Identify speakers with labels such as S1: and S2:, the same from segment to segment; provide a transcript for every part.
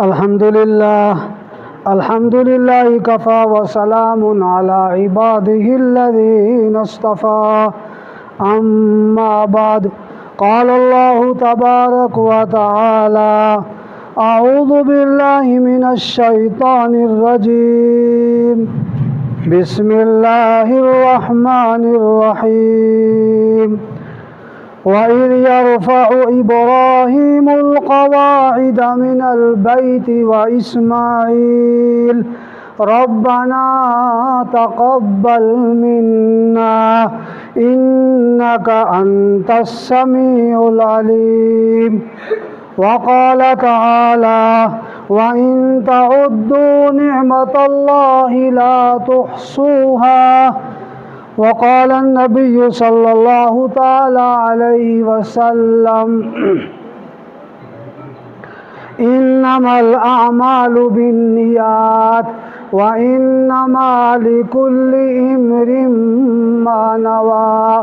S1: الحمد لله كفى وسلام على عباده الذين اصطفى. أما بعد، قال الله تبارك وتعالى: أعوذ بالله من الشيطان الرجيم. بسم الله الرحمن الرحيم. وإذ يرفع إبراهيم القواعد من البيت وإسماعيل ربنا تقبل منا إنك أنت السميع العليم. وقال تعالى: وإن تعدوا نعمة الله لا تحصوها. وقال النبي صلى الله تعالى عليه وسلم: إنما الأعمال بالنيات وإنما لكل امرئ ما نوى.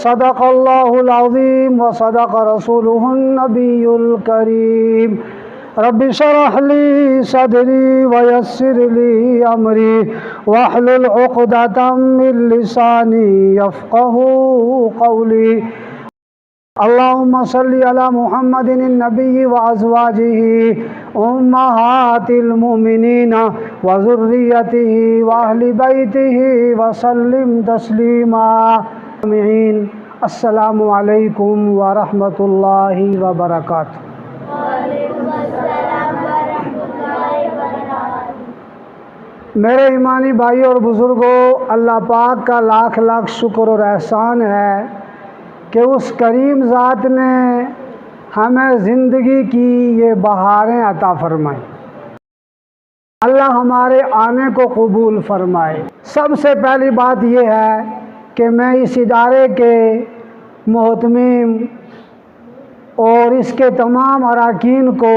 S1: صدق الله العظيم وصدق رسوله النبي الكريم. رب اشرح لي صدري ويسر لي أمري واحلل عقدة من لساني يفقه قولي. اللهم صل على محمد النبي وأزواجه أمهات المؤمنين وذريته وأهل بيته وسلم تسليما. آمين. السلام علیکم ورحمۃ اللہ وبرکاتہ. میرے ایمانی بھائی اور بزرگوں، اللہ پاک کا لاکھ لاکھ شکر اور احسان ہے کہ اس کریم ذات نے ہمیں زندگی کی یہ بہاریں عطا فرمائیں. اللہ ہمارے آنے کو قبول فرمائے. سب سے پہلی بات یہ ہے کہ میں اس ادارے کے محتمم اور اس کے تمام اراکین کو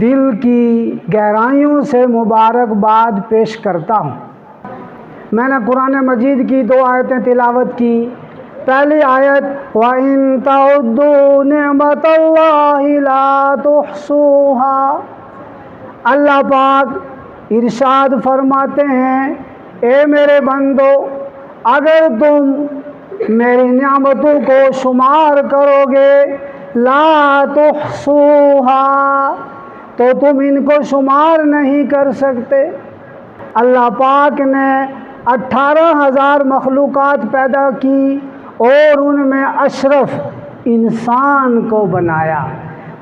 S1: دل کی گہرائیوں سے مبارکباد پیش کرتا ہوں. میں نے قرآن مجید کی 2 آیتیں تلاوت کی. پہلی آیت: وَإِن تَعُدُّوا نِعْمَةَ اللَّهِ لَا تُحْصُوهَا. اللہ پاک ارشاد فرماتے ہیں: اے میرے بندو، اگر تم میری نعمتوں کو شمار کرو گے، لا تحصوها، تو تم ان کو شمار نہیں کر سکتے. اللہ پاک نے 18,000 مخلوقات پیدا کی اور ان میں اشرف انسان کو بنایا.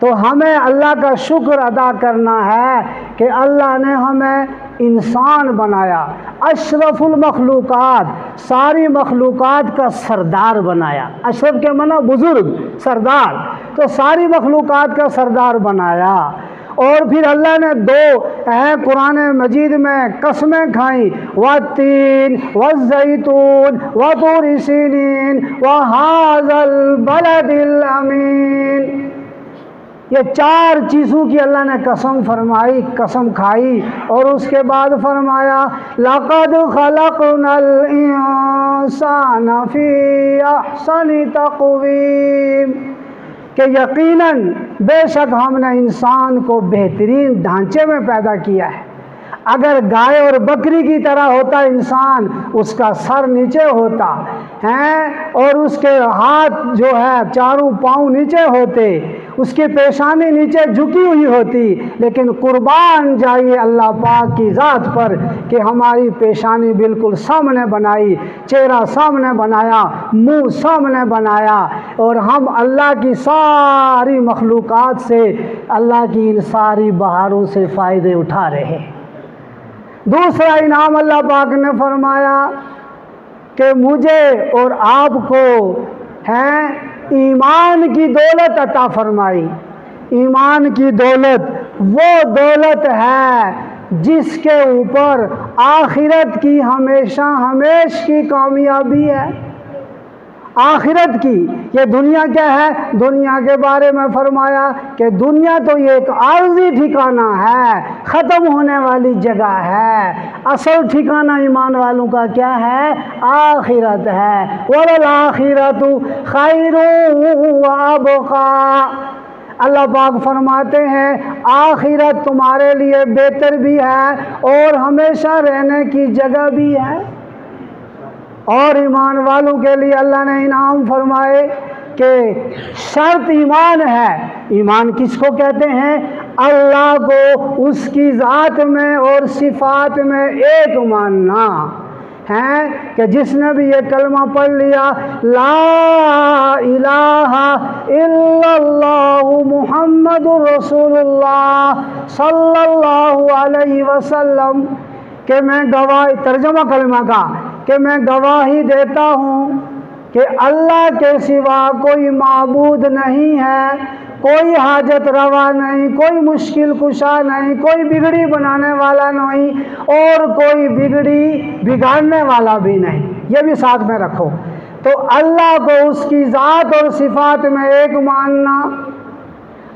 S1: تو ہمیں اللہ کا شکر ادا کرنا ہے کہ اللہ نے ہمیں انسان بنایا، اشرف المخلوقات، ساری مخلوقات کا سردار بنایا. اشرف کے معنی بزرگ، سردار، تو ساری مخلوقات کا سردار بنایا. اور پھر اللہ نے 2 قرآن مجید میں قسمیں کھائیں: والتین والزیتون وطور سینین وہذا البلد الامین. یہ 4 چیزوں کی اللہ نے قسم کھائی اور اس کے بعد فرمایا: لَقَدْ خَلَقْنَا الْإِنسَانَ فِي أَحْسَنِ تَقْوِيمٍ، کہ یقیناً بے شک ہم نے انسان کو بہترین ڈھانچے میں پیدا کیا ہے. اگر گائے اور بکری کی طرح ہوتا انسان، اس کا سر نیچے ہوتا ہے اور اس کے ہاتھ جو ہے 4 پاؤں نیچے ہوتے، اس کی پیشانی نیچے جھکی ہوئی ہوتی. لیکن قربان جائیے اللہ پاک کی ذات پر کہ ہماری پیشانی بالکل سامنے بنائی، چہرہ سامنے بنایا، منہ سامنے بنایا، اور ہم اللہ کی ساری مخلوقات سے، اللہ کی ان ساری بہاروں سے فائدے اٹھا رہے ہیں. دوسرا انعام اللہ پاک نے فرمایا کہ مجھے اور آپ کو ایمان کی دولت عطا فرمائی. ایمان کی دولت وہ دولت ہے جس کے اوپر آخرت کی ہمیشہ کی کامیابی ہے. آخرت کی. یہ دنیا کیا ہے؟ دنیا کے بارے میں فرمایا کہ دنیا تو یہ ایک عارضی ٹھکانہ ہے، ختم ہونے والی جگہ ہے. اصل ٹھکانہ ایمان والوں کا کیا ہے؟ آخرت ہے. وَلَلْآخِرَةُ خَيْرٌ وَأَبْقَىٰ. اللہ پاک فرماتے ہیں آخرت تمہارے لیے بہتر بھی ہے اور ہمیشہ رہنے کی جگہ بھی ہے۔ اور ایمان والوں کے لیے اللہ نے انعام فرمائے کہ شرط ایمان ہے۔ ایمان کس کو کہتے ہیں؟ اللہ کو اس کی ذات میں اور صفات میں ایک ماننا ہے کہ جس نے بھی یہ کلمہ پڑھ لیا لا الہ الا اللہ محمد رسول اللہ صلی اللہ علیہ وسلم، کہ میں گواہی، ترجمہ کلمہ کا، کہ میں گواہی دیتا ہوں کہ اللہ کے سوا کوئی معبود نہیں ہے، کوئی حاجت روا نہیں، کوئی مشکل کشا نہیں، کوئی بگڑی بنانے والا نہیں اور کوئی بگڑی بگاڑنے والا بھی نہیں۔ یہ بھی ساتھ میں رکھو۔ تو اللہ کو اس کی ذات اور صفات میں ایک ماننا۔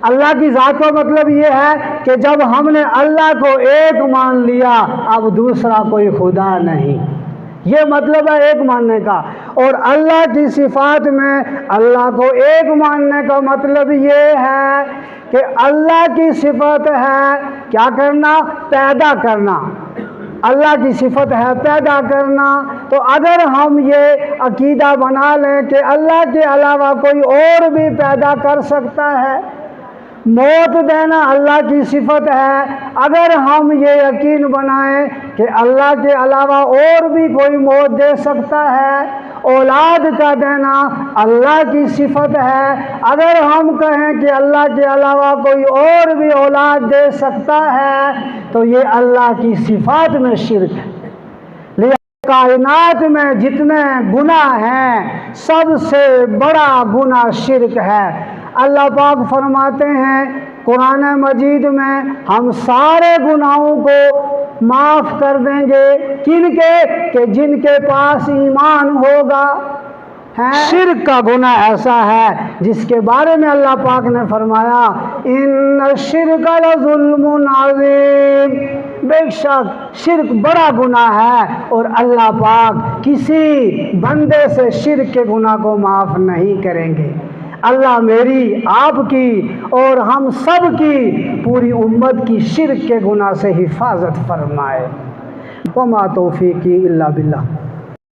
S1: اللہ کی ذات کا مطلب یہ ہے کہ جب ہم نے اللہ کو ایک مان لیا اب دوسرا کوئی خدا نہیں، یہ مطلب ہے ایک ماننے کا۔ اور اللہ کی صفات میں اللہ کو ایک ماننے کا مطلب یہ ہے کہ اللہ کی صفت ہے کیا کرنا؟ پیدا کرنا۔ اللہ کی صفت ہے پیدا کرنا۔ تو اگر ہم یہ عقیدہ بنا لیں کہ اللہ کے علاوہ کوئی اور بھی پیدا کر سکتا ہے، موت دینا اللہ کی صفت ہے، اگر ہم یہ یقین بنائیں کہ اللہ کے علاوہ اور بھی کوئی موت دے سکتا ہے، اولاد کا دینا اللہ کی صفت ہے، اگر ہم کہیں کہ اللہ کے علاوہ کوئی اور بھی اولاد دے سکتا ہے تو یہ اللہ کی صفات میں شرک ہے۔ کائنات میں جتنے گناہ ہیں سب سے بڑا گناہ شرک ہے۔ اللہ پاک فرماتے ہیں قرآن مجید میں ہم سارے گناہوں کو معاف کر دیں گے، کن کے؟ کہ جن کے پاس ایمان ہوگا۔ شرک کا گناہ ایسا ہے جس کے بارے میں اللہ پاک نے فرمایا ان الشرک لظلم عظیم، بے شک شرک بڑا گناہ ہے اور اللہ پاک کسی بندے سے شرک کے گناہ کو معاف نہیں کریں گے۔ اللہ میری، آپ کی اور ہم سب کی، پوری امت کی شرک کے گناہ سے حفاظت فرمائے۔ وما توفیقی الا باللہ۔